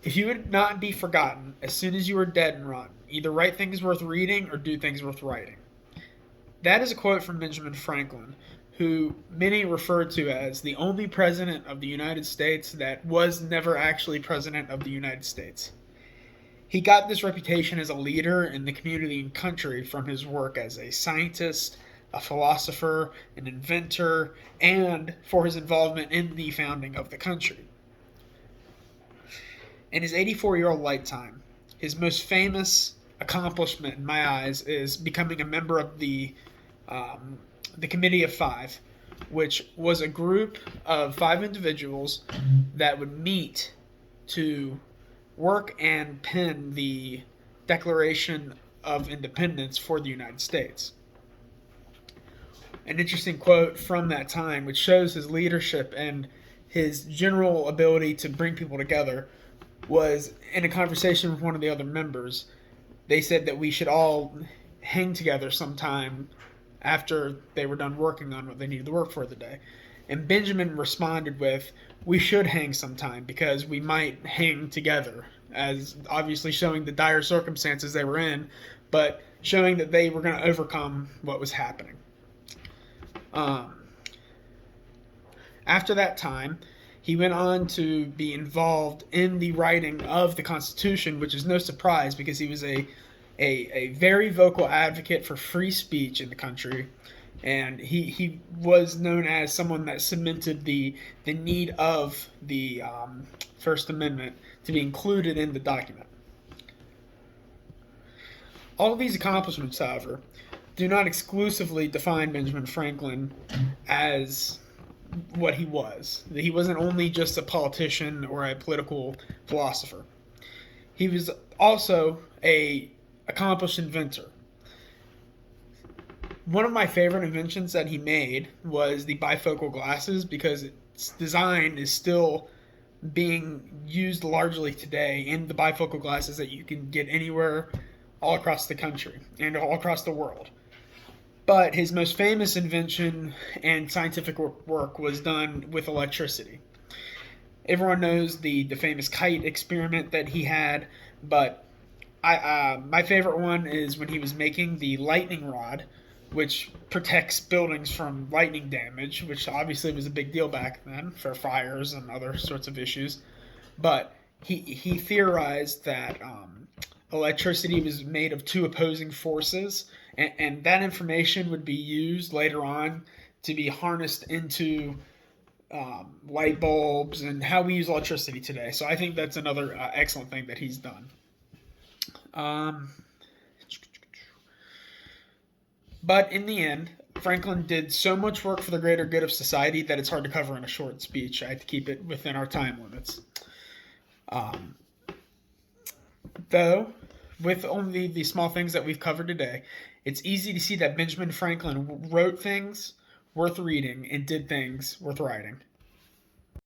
If you would not be forgotten as soon as you are dead and rotten, either write things worth reading or do things worth writing. That is a quote from Benjamin Franklin, who many refer to as the only president of the United States that was never actually president of the United States. He got this reputation as a leader in the community and country from his work as a scientist, a philosopher, an inventor, and for his involvement in the founding of the country. In his 84-year-old lifetime, his most famous accomplishment in my eyes is becoming a member of the Committee of Five, which was a group of five individuals that would meet to work and pen the Declaration of Independence for the United States. An interesting quote from that time, which shows his leadership and his general ability to bring people together, was in a conversation with one of the other members. They said that we should all hang together sometime after they were done working on what they needed to work for the day. And Benjamin responded with, "We should hang sometime because we might hang together," as obviously showing the dire circumstances they were in, but showing that they were going to overcome what was happening. Um, After that time, he went on to be involved in the writing of the Constitution, which is no surprise because he was a very vocal advocate for free speech in the country. And he was known as someone that cemented the need of the First Amendment to be included in the document. All of these accomplishments, however, do not exclusively define Benjamin Franklin as what he was. He wasn't only just a politician or a political philosopher. He was also a accomplished inventor. One of my favorite inventions that he made was the bifocal glasses because its design is still being used largely today in the bifocal glasses that you can get anywhere all across the country and all across the world. But his most famous invention and scientific work was done with electricity. Everyone knows the famous kite experiment that he had, but my favorite one is when he was making the lightning rod, which protects buildings from lightning damage, which obviously was a big deal back then for fires and other sorts of issues. But he theorized that electricity was made of two opposing forces, and that information would be used later on to be harnessed into light bulbs and how we use electricity today. So I think that's another excellent thing that he's done. Um, but in the end, Franklin did so much work for the greater good of society that it's hard to cover in a short speech. I had to keep it within our time limits. Um, though, with only the small things that we've covered today, it's easy to see that Benjamin Franklin wrote things worth reading and did things worth writing.